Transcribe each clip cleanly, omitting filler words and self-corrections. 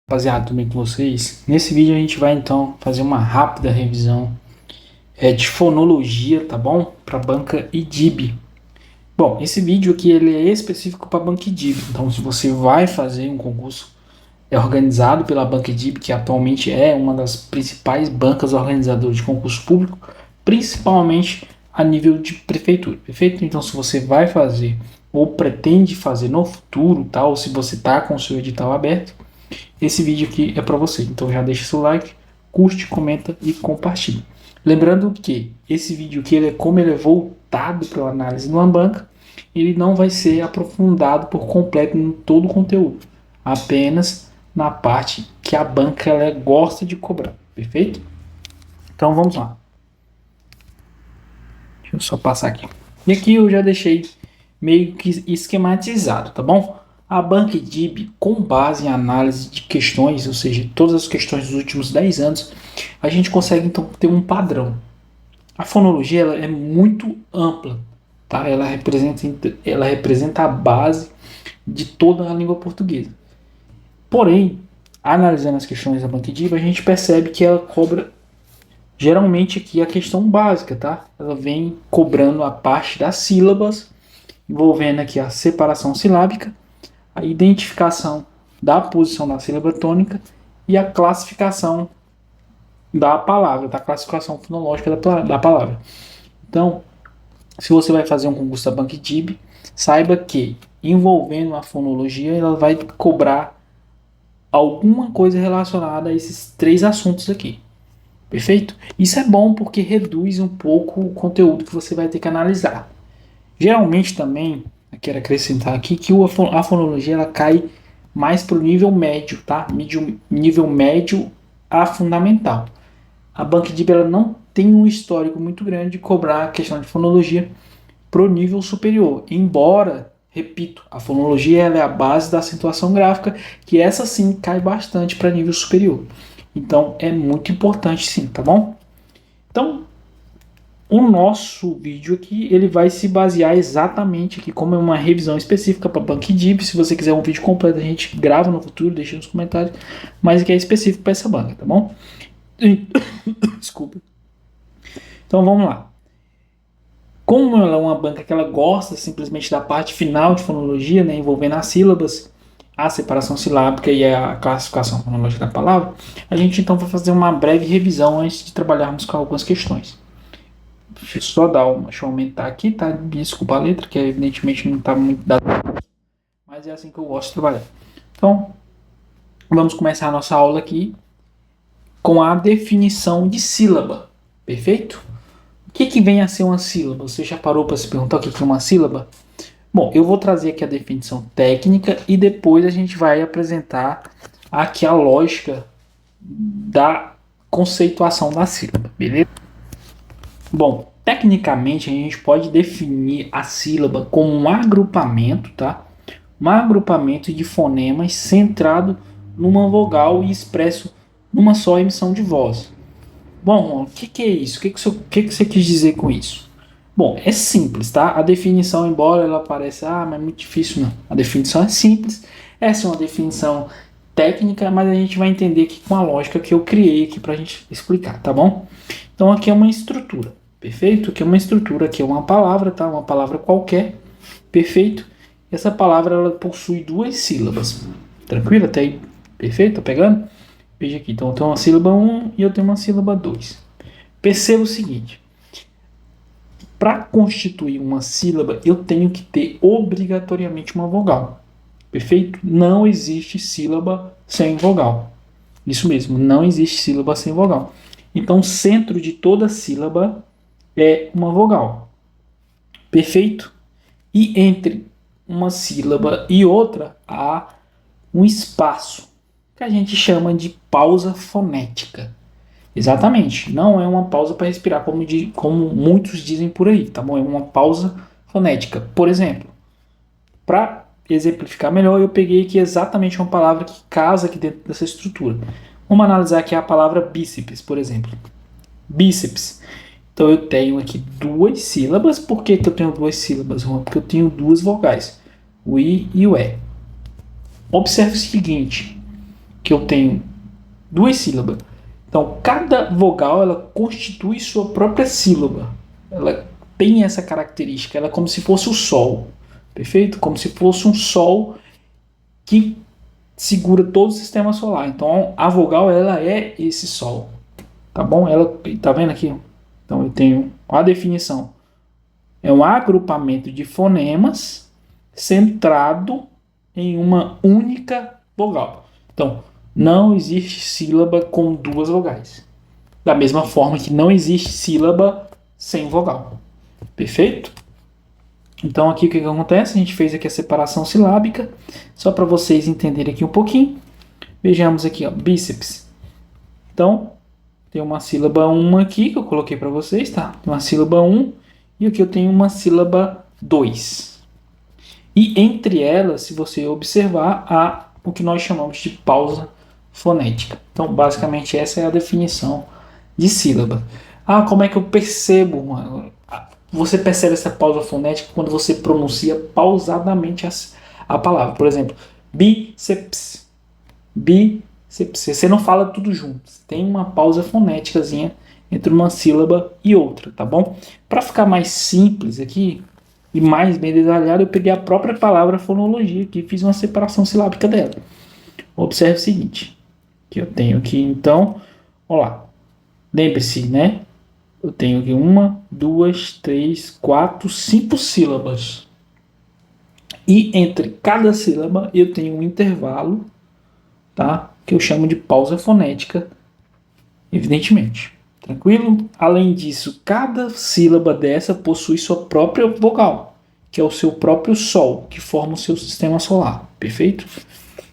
Rapaziada, tudo bem com vocês? Nesse vídeo a gente vai então fazer uma rápida revisão de fonologia, tá bom? Para banca IDIB. Bom, esse vídeo aqui ele é específico para banca IDIB, então se você vai fazer um concurso organizado pela banca IDIB, que atualmente é uma das principais bancas organizadoras de concurso público, principalmente a nível de prefeitura, perfeito? Então se você vai fazer ou pretende fazer no futuro, tá? Ou se você está com o seu edital aberto, esse vídeo aqui é para você. Então já deixa seu like, curte, comenta e compartilha. Lembrando que esse vídeo aqui, como ele é voltado para a análise numa banca, ele não vai ser aprofundado por completo em todo o conteúdo, apenas na parte que a banca ela gosta de cobrar, perfeito? Então vamos lá. Deixa eu só passar aqui. E aqui eu já deixei meio que esquematizado, tá bom? A banca IDIB, com base em análise de questões, ou seja, todas as questões dos últimos 10 anos, a gente consegue então ter um padrão. A fonologia ela é muito ampla, tá? Ela representa a base de toda a língua portuguesa. Porém, analisando as questões da banca IDIB, a gente percebe que ela cobra geralmente aqui a questão básica, tá? Ela vem cobrando a parte das sílabas, envolvendo aqui a separação silábica, a identificação da posição da sílaba tônica e a classificação da palavra, da classificação fonológica da palavra. Então, se você vai fazer um concurso da banca IDIB, saiba que envolvendo a fonologia, ela vai cobrar alguma coisa relacionada a esses três assuntos aqui. Perfeito? Isso é bom porque reduz um pouco o conteúdo que você vai ter que analisar. Geralmente também, eu quero acrescentar aqui que a fonologia ela cai mais para o nível médio, tá? Nível médio a fundamental. A banca IDIB ela não tem um histórico muito grande de cobrar a questão de fonologia para o nível superior. Embora, repito, a fonologia ela é a base da acentuação gráfica, que essa sim cai bastante para nível superior. Então é muito importante sim, tá bom? Então, o nosso vídeo aqui, ele vai se basear exatamente aqui, como é uma revisão específica para banca IDIB. Se você quiser um vídeo completo, a gente grava no futuro, deixa nos comentários, mas aqui é específico para essa banca, tá bom? Desculpa. Então vamos lá. Como ela é uma banca que ela gosta simplesmente da parte final de fonologia, né, envolvendo as sílabas, a separação silábica e a classificação fonológica da palavra, a gente então vai fazer uma breve revisão antes de trabalharmos com algumas questões. Deixa eu só deixa eu aumentar aqui, tá? Desculpa a letra, que evidentemente não está muito dado, mas é assim que eu gosto de trabalhar. Então, vamos começar a nossa aula aqui com a definição de sílaba, perfeito? O que vem a ser uma sílaba? Você já parou para se perguntar o que é uma sílaba? Bom, eu vou trazer aqui a definição técnica e depois a gente vai apresentar aqui a lógica da conceituação da sílaba, beleza? Bom, tecnicamente a gente pode definir a sílaba como um agrupamento, tá? Um agrupamento de fonemas centrado numa vogal e expresso numa só emissão de voz. Bom, o que é isso? O que você quis dizer com isso? Bom, é simples, tá? A definição, embora ela pareça, mas é muito difícil, não. A definição é simples. Essa é uma definição técnica, mas a gente vai entender aqui com a lógica que eu criei aqui pra gente explicar, tá bom? Então aqui é uma estrutura, perfeito? Aqui é uma estrutura, aqui é uma palavra, tá? Uma palavra qualquer, perfeito? Essa palavra, ela possui duas sílabas. Tranquilo? Até aí, perfeito? Tá pegando? Veja aqui, então eu tenho uma sílaba 1 e eu tenho uma sílaba 2. Perceba o seguinte. Para constituir uma sílaba, eu tenho que ter obrigatoriamente uma vogal. Perfeito? Não existe sílaba sem vogal. Isso mesmo, não existe sílaba sem vogal. Então, o centro de toda sílaba é uma vogal. Perfeito? E entre uma sílaba e outra há um espaço, que a gente chama de pausa fonética. Exatamente, não é uma pausa para respirar, como muitos dizem por aí, tá bom? É uma pausa fonética. Por exemplo, para exemplificar melhor, eu peguei aqui exatamente uma palavra que casa aqui dentro dessa estrutura. Vamos analisar aqui a palavra bíceps, por exemplo. Bíceps. Então eu tenho aqui duas sílabas. Por que eu tenho duas sílabas? Porque eu tenho duas vogais, o I e o E. Observe o seguinte. que eu tenho duas sílabas. Então, cada vogal ela constitui sua própria sílaba. Ela tem essa característica. Ela é como se fosse o sol. Perfeito? Como se fosse um sol que segura todo o sistema solar. Então, a vogal ela é esse sol. Tá bom? Ela, tá vendo aqui? Então, eu tenho a definição. É um agrupamento de fonemas centrado em uma única vogal. Então, não existe sílaba com duas vogais. Da mesma forma que não existe sílaba sem vogal. Perfeito? Então, aqui o que acontece? A gente fez aqui a separação silábica, só para vocês entenderem aqui um pouquinho. Vejamos aqui, ó, bíceps. Então, tem uma sílaba 1 aqui que eu coloquei para vocês, tá? Tem uma sílaba 1 e aqui eu tenho uma sílaba 2. E entre elas, se você observar, há o que nós chamamos de pausa fonética. Então, basicamente, essa é a definição de sílaba. Ah, como é que eu percebo? Você percebe essa pausa fonética quando você pronuncia pausadamente a palavra. Por exemplo, bíceps. Bíceps. Você não fala tudo junto. Tem uma pausa fonéticazinha entre uma sílaba e outra, tá bom? Para ficar mais simples aqui e mais bem detalhado, eu peguei a própria palavra fonologia aqui e fiz uma separação silábica dela. Observe o seguinte, que eu tenho aqui então, olha lá, lembre-se, né? Eu tenho aqui 1, 2, 3, 4, 5 sílabas. E entre cada sílaba eu tenho um intervalo, tá? Que eu chamo de pausa fonética, evidentemente. Tranquilo? Além disso, cada sílaba dessa possui sua própria vogal, que é o seu próprio sol, que forma o seu sistema solar. Perfeito?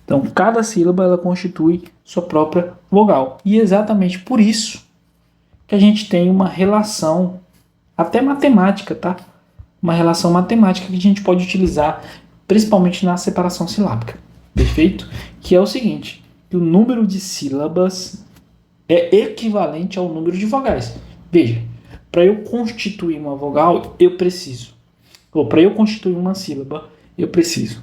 Então, cada sílaba ela constitui sua própria vogal. E exatamente por isso que a gente tem uma relação, até matemática, tá? Uma relação matemática que a gente pode utilizar principalmente na separação silábica. Perfeito? Que é o seguinte, que o número de sílabas é equivalente ao número de vogais. Veja, para eu constituir uma vogal, eu preciso, ou para eu constituir uma sílaba, eu preciso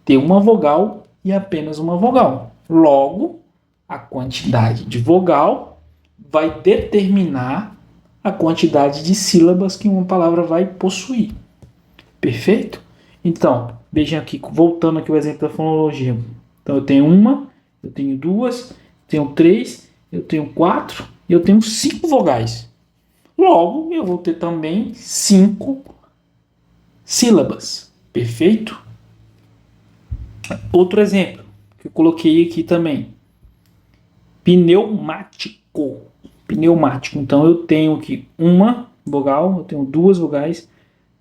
ter uma vogal e apenas uma vogal. Logo, a quantidade de vogal vai determinar a quantidade de sílabas que uma palavra vai possuir. Perfeito? Então, vejam aqui, voltando aqui ao exemplo da fonologia. Então, eu tenho 1, eu tenho 2, tenho 3, eu tenho 4 e eu tenho 5 vogais. Logo, eu vou ter também 5 sílabas. Perfeito? Outro exemplo que eu coloquei aqui também. Pneumático. Pneumático. Então, eu tenho aqui uma vogal, eu tenho 2 vogais,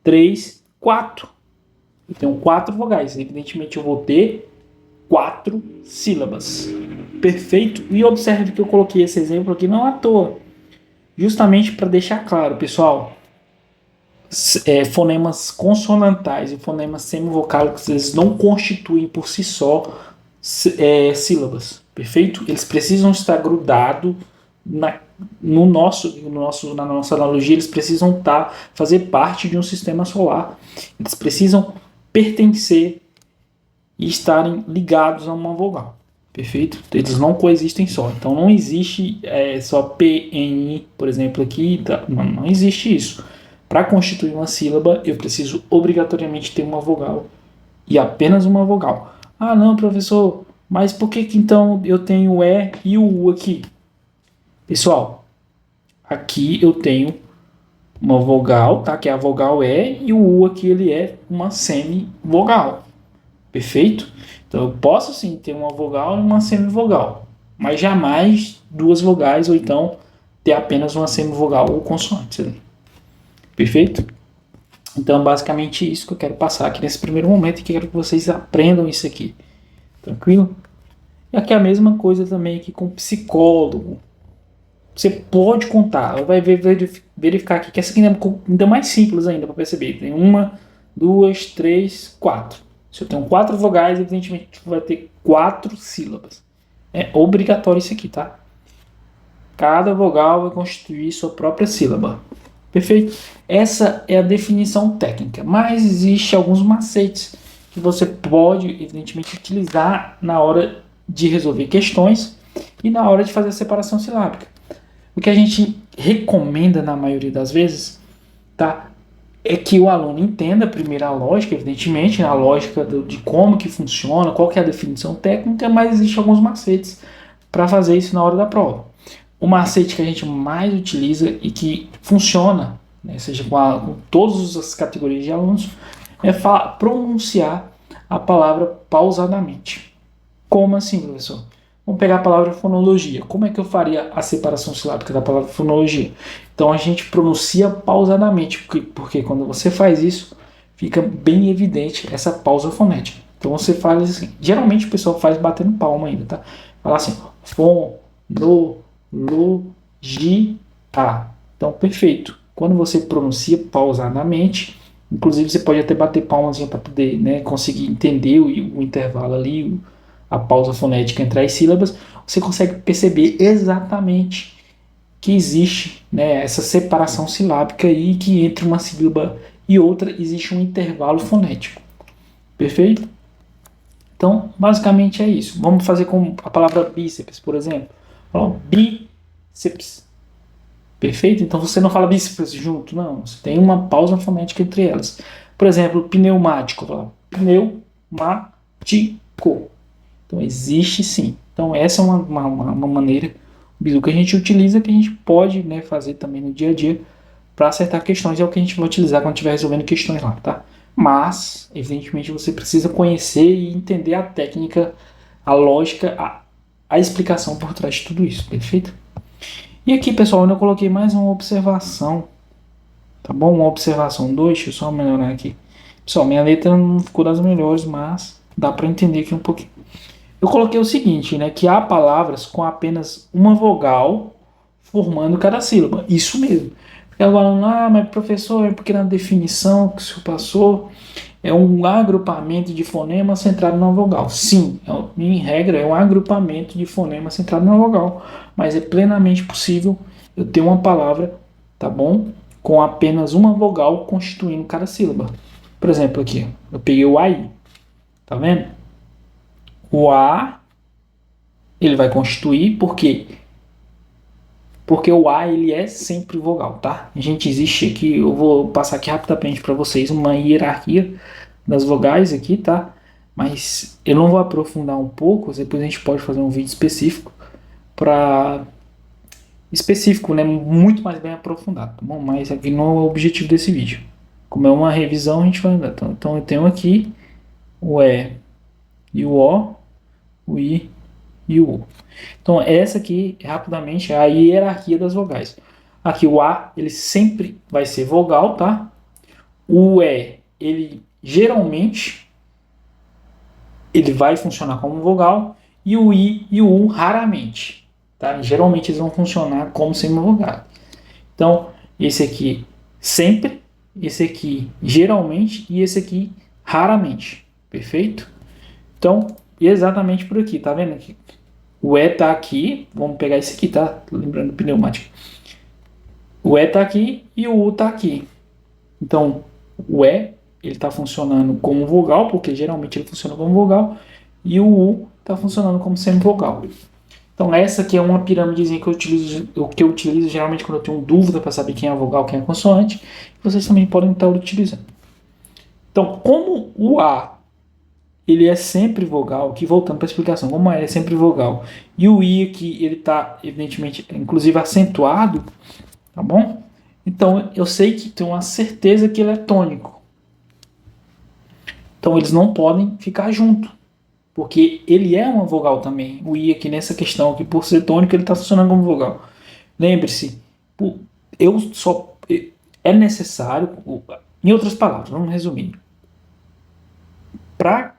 3, 4. Eu tenho 4 vogais. Evidentemente, eu vou ter 4 sílabas. Perfeito? E observe que eu coloquei esse exemplo aqui não à toa. Justamente para deixar claro, pessoal, fonemas consonantais e fonemas semivocálicos, eles não constituem por si só sílabas. Perfeito? Eles precisam estar grudados na nossa analogia, eles precisam fazer parte de um sistema solar. Eles precisam pertencer e estarem ligados a uma vogal. Perfeito? Eles não coexistem só. Então não existe só PN, por exemplo, aqui. Tá? Não existe isso. Para constituir uma sílaba, eu preciso obrigatoriamente ter uma vogal e apenas uma vogal. Ah, não, professor, mas por que então eu tenho o E e o U aqui? Pessoal, aqui eu tenho uma vogal, tá? Que é a vogal E, e o U aqui ele é uma semivogal. Perfeito? Então eu posso sim ter uma vogal e uma semivogal, mas jamais 2 vogais ou então ter apenas uma semivogal ou consoante. Perfeito? Então basicamente isso que eu quero passar aqui nesse primeiro momento e quero que vocês aprendam isso aqui. Tranquilo? E aqui a mesma coisa também aqui com psicólogo. Você pode contar, vai verificar aqui que essa aqui é ainda mais simples ainda para perceber. Tem 1, 2, 3, 4. Se eu tenho 4 vogais, evidentemente vai ter 4 sílabas. É obrigatório isso aqui, tá? Cada vogal vai constituir sua própria sílaba. Perfeito? Essa é a definição técnica, mas existe alguns macetes que você pode, evidentemente, utilizar na hora de resolver questões e na hora de fazer a separação silábica. O que a gente recomenda na maioria das vezes, tá, é que o aluno entenda primeiro a lógica, evidentemente, a lógica de como que funciona, qual que é a definição técnica, mas existem alguns macetes para fazer isso na hora da prova. O macete que a gente mais utiliza e que funciona, né, seja com todas as categorias de alunos, é pronunciar a palavra pausadamente. Como assim, professor? Vamos pegar a palavra fonologia. Como é que eu faria a separação silábica da palavra fonologia? Então a gente pronuncia pausadamente, porque quando você faz isso, fica bem evidente essa pausa fonética. Então você faz assim. Geralmente o pessoal faz batendo palma ainda, tá? Fala assim, fonologia. Então, perfeito. Quando você pronuncia pausadamente, inclusive você pode até bater palmas para poder, né, conseguir entender o intervalo ali, a pausa fonética entre as sílabas, você consegue perceber exatamente que existe, né, essa separação silábica aí, que entre uma sílaba e outra existe um intervalo fonético. Perfeito? Então, basicamente é isso. Vamos fazer com a palavra bíceps, por exemplo. Bíceps. Perfeito? Então você não fala bíceps junto, não. Você tem uma pausa fonética entre elas. Por exemplo, pneumático. Pneumático. Então existe sim. Então essa é uma maneira que a gente utiliza, que a gente pode, né, fazer também no dia a dia para acertar questões. É o que a gente vai utilizar quando estiver resolvendo questões lá, tá? Mas, evidentemente, você precisa conhecer e entender a técnica, a lógica, a explicação por trás de tudo isso, perfeito? E aqui, pessoal, eu coloquei mais uma observação, tá bom? Uma observação 2, deixa eu só melhorar aqui. Pessoal, minha letra não ficou das melhores, mas dá para entender aqui um pouquinho. Eu coloquei o seguinte, né, que há palavras com apenas uma vogal formando cada sílaba. Isso mesmo. Porque agora, mas professor, é porque na definição que o senhor passou é um agrupamento de fonemas centrado na vogal. Sim, em regra é um agrupamento de fonemas centrado na vogal, mas é plenamente possível eu ter uma palavra, tá bom, com apenas uma vogal constituindo cada sílaba. Por exemplo, aqui, eu peguei o AI, tá vendo? O A, ele vai constituir, por quê? Porque o A, ele é sempre vogal, tá? A gente existe aqui, eu vou passar aqui rapidamente para vocês uma hierarquia das vogais aqui, tá? Mas eu não vou aprofundar um pouco, depois a gente pode fazer um vídeo específico né, muito mais bem aprofundado, tá bom? Mas aqui não é o objetivo desse vídeo. Como é uma revisão, a gente vai andar. Então eu tenho aqui o E e o O, o I e o U. Então essa aqui, rapidamente, é a hierarquia das vogais. Aqui o A, ele sempre vai ser vogal, tá? O E, ele geralmente ele vai funcionar como vogal, e o I e o U raramente, tá? Geralmente eles vão funcionar como semivogal. Então, esse aqui sempre, esse aqui geralmente e esse aqui raramente, perfeito? Então, exatamente por aqui, tá vendo aqui? O E tá aqui, vamos pegar esse aqui, tá? Lembrando pneumático. O E tá aqui e o U tá aqui. Então, o E, ele tá funcionando como vogal, porque geralmente ele funciona como vogal, e o U tá funcionando como semivogal. Então, essa aqui é uma pirâmidezinha que eu utilizo geralmente quando eu tenho dúvida para saber quem é a vogal, quem é a consoante. Vocês também podem estar utilizando. Então, como o A ele é sempre vogal, aqui voltando para a explicação, como A é sempre vogal, e o I aqui ele está evidentemente, inclusive acentuado, tá bom? Então eu sei que tenho uma certeza que ele é tônico. Então eles não podem ficar junto, porque ele é uma vogal também. O I aqui nessa questão, que por ser tônico ele está funcionando como vogal. Lembre-se, é necessário, em outras palavras, vamos resumir. Para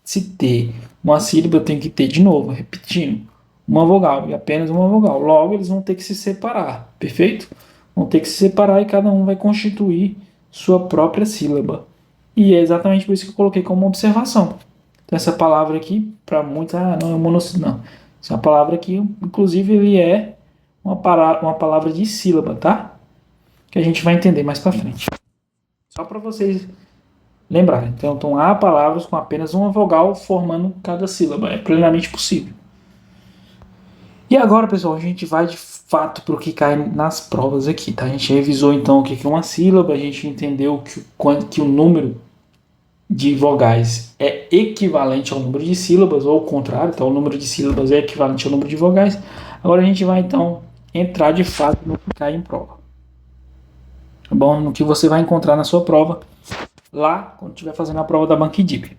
se ter uma sílaba, eu tenho que ter, de novo, repetindo, uma vogal e apenas uma vogal. Logo, eles vão ter que se separar, perfeito? Vão ter que se separar e cada um vai constituir sua própria sílaba. E é exatamente por isso que eu coloquei como observação. Então, essa palavra aqui, para muitos, não é monossílaba, não. Essa palavra aqui, inclusive, ele é uma palavra de sílaba, tá? Que a gente vai entender mais para frente. Só para vocês lembrar. Então há palavras com apenas uma vogal formando cada sílaba. É plenamente possível. E agora, pessoal, a gente vai de fato para o que cai nas provas aqui, tá? A gente revisou então o que é uma sílaba, a gente entendeu que o número de vogais é equivalente ao número de sílabas, ou ao contrário, então o número de sílabas é equivalente ao número de vogais. Agora a gente vai então entrar de fato no que cai em prova. Tá bom? No que você vai encontrar na sua prova, lá quando estiver fazendo a prova da BancDIB.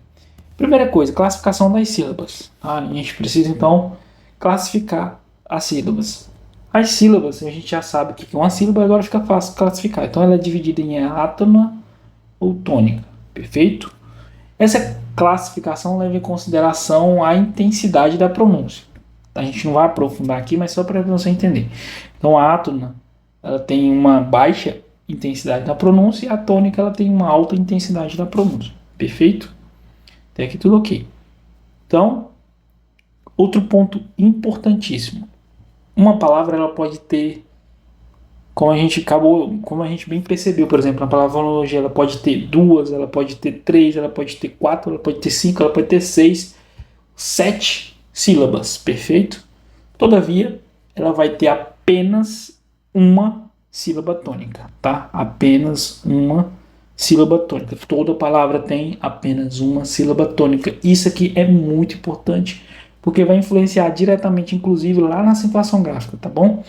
Primeira coisa, classificação das sílabas. Tá? A gente precisa então classificar as sílabas. As sílabas, a gente já sabe o que é uma sílaba, agora fica fácil classificar. Então ela é dividida em átona ou tônica, perfeito? Essa classificação leva em consideração a intensidade da pronúncia. A gente não vai aprofundar aqui, mas só para você entender. Então a átona ela tem uma baixa intensidade da pronúncia e a tônica ela tem uma alta intensidade da pronúncia, perfeito? Até aqui tudo ok. Então, outro ponto importantíssimo. Uma palavra ela pode ter, como a gente bem percebeu, por exemplo, na palavra fonologia, ela pode ter duas, ela pode ter três, ela pode ter quatro, ela pode ter cinco, ela pode ter seis, 7 sílabas, perfeito? Todavia, ela vai ter apenas uma sílaba tônica, tá? Apenas uma sílaba tônica. Toda palavra tem apenas uma sílaba tônica. Isso aqui é muito importante, porque vai influenciar diretamente, inclusive, lá na acentuação gráfica, tá bom?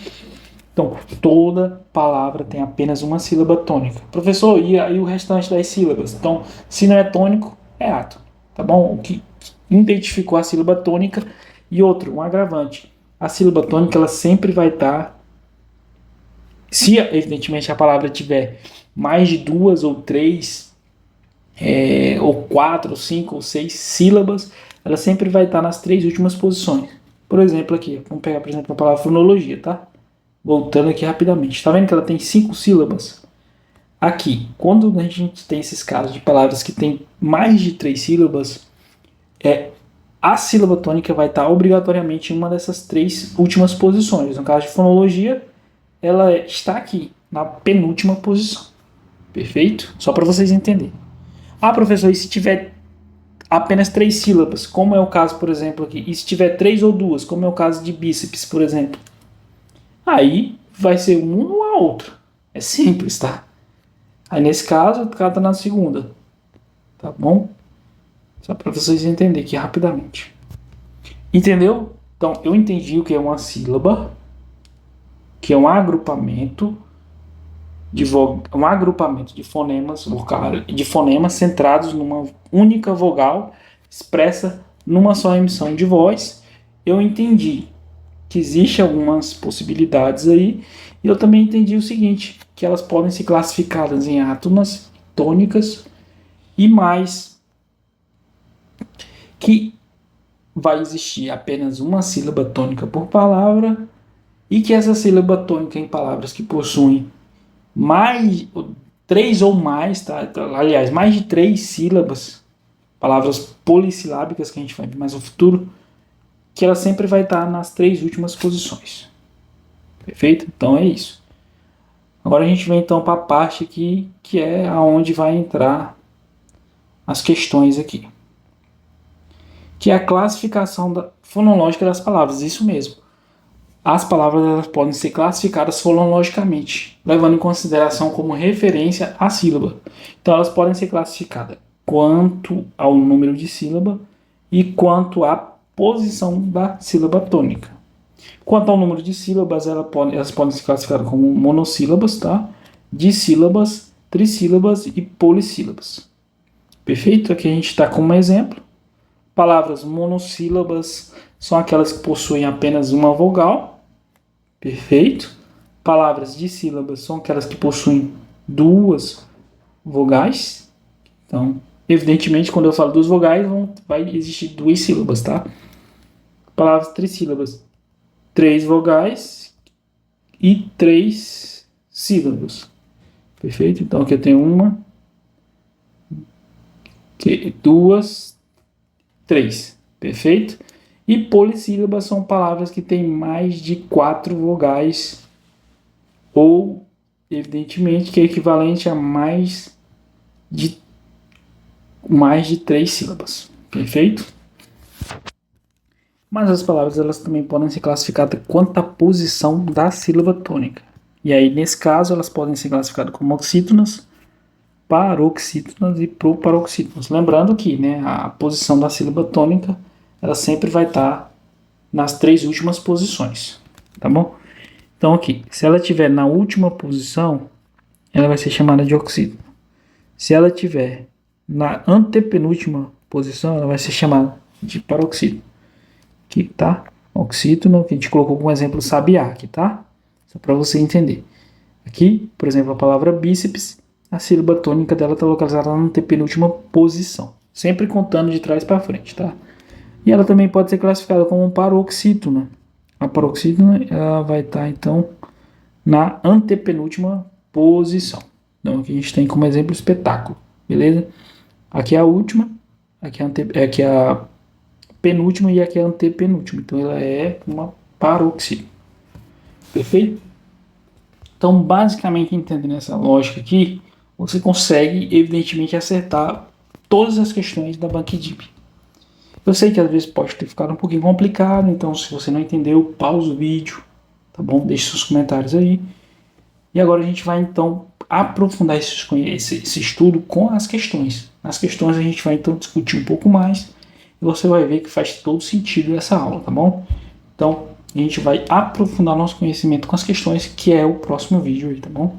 Então, toda palavra tem apenas uma sílaba tônica. Professor, e aí o restante das sílabas? Então, se não é tônico, é átono, tá bom? O que identificou a sílaba tônica. E outro, um agravante. A sílaba tônica, ela sempre vai estar, se evidentemente a palavra tiver mais de duas ou três, ou quatro, ou cinco, ou seis sílabas, ela sempre vai estar nas três últimas posições. Por exemplo, aqui, vamos pegar, por exemplo, a palavra fonologia, tá? Voltando aqui rapidamente. Está vendo que ela tem 5 sílabas? Aqui, quando a gente tem esses casos de palavras que tem mais de 3 sílabas, a sílaba tônica vai estar obrigatoriamente em uma dessas 3 últimas posições. No caso de fonologia, ela está aqui, na penúltima posição. Perfeito? Só para vocês entenderem. Ah, professor, e se tiver apenas 3 sílabas, como é o caso, por exemplo, aqui? E se tiver 3 ou 2, como é o caso de bíceps, por exemplo? Aí vai ser um ou a outro. É simples, tá? Aí nesse caso, o cara tá na segunda. Tá bom? Só para vocês entenderem aqui rapidamente. Entendeu? Então, eu entendi o que é uma sílaba, que é um agrupamento de fonemas de fonemas centrados numa única vogal expressa numa só emissão de voz. Eu entendi que existem algumas possibilidades aí, e eu também entendi o seguinte, que elas podem ser classificadas em átonas, tônicas, e mais que vai existir apenas uma sílaba tônica por palavra, e que essa sílaba tônica em palavras que possuem mais, 3 ou mais, tá? Aliás, mais de 3 sílabas, palavras polissilábicas que a gente vai ver mais no futuro, que ela sempre vai estar nas 3 últimas posições. Perfeito? Então é isso. Agora a gente vem então para a parte aqui, que é aonde vai entrar as questões aqui. Que é a classificação fonológica das palavras, isso mesmo. As palavras elas podem ser classificadas fonologicamente, levando em consideração como referência a sílaba. Então elas podem ser classificadas quanto ao número de sílaba e quanto à posição da sílaba tônica. Quanto ao número de sílabas, elas podem ser classificadas como monossílabas, tá? Dissílabas, trissílabas e polissílabas. Perfeito? Aqui a gente está com um exemplo. Palavras monossílabas são aquelas que possuem apenas uma vogal. Perfeito? Palavras dissílabas são aquelas que possuem duas vogais. Então, evidentemente, quando eu falo duas vogais, vai existir duas sílabas, tá? Palavras trissílabas, 3 vogais e 3 sílabas. Perfeito? Então aqui eu tenho uma, duas, 3. Perfeito? E polissílabas são palavras que têm mais de 4 vogais, ou, evidentemente, que é equivalente a mais de mais de 3 sílabas. Perfeito? Mas as palavras elas também podem ser classificadas quanto à posição da sílaba tônica. E aí, nesse caso, elas podem ser classificadas como oxítonas, paroxítonas e proparoxítonas. Lembrando que, né, a posição da sílaba tônica ela sempre vai estar nas 3 últimas posições, tá bom? Então aqui, se ela estiver na última posição, ela vai ser chamada de oxítona. Se ela estiver na antepenúltima posição, ela vai ser chamada de paroxítona. Aqui, tá? Oxítona, que a gente colocou como exemplo sabiá aqui, tá? Só para você entender. Aqui, por exemplo, a palavra bíceps, a sílaba tônica dela está localizada na antepenúltima posição. Sempre contando de trás para frente, tá? E ela também pode ser classificada como paroxítona. A paroxítona ela vai estar, então, na antepenúltima posição. Então, aqui a gente tem como exemplo espetáculo, beleza? Aqui é a última, aqui é a penúltima e aqui é a antepenúltima. Então, ela é uma paroxítona. Perfeito? Então, basicamente, entendendo essa lógica aqui, você consegue, evidentemente, acertar todas as questões da BancDIB. Eu sei que às vezes pode ter ficado um pouquinho complicado, então se você não entendeu, pausa o vídeo, tá bom? Deixe seus comentários aí. E agora a gente vai então aprofundar esse estudo com as questões. Nas questões a gente vai então discutir um pouco mais e você vai ver que faz todo sentido essa aula, tá bom? Então a gente vai aprofundar nosso conhecimento com as questões, que é o próximo vídeo aí, tá bom?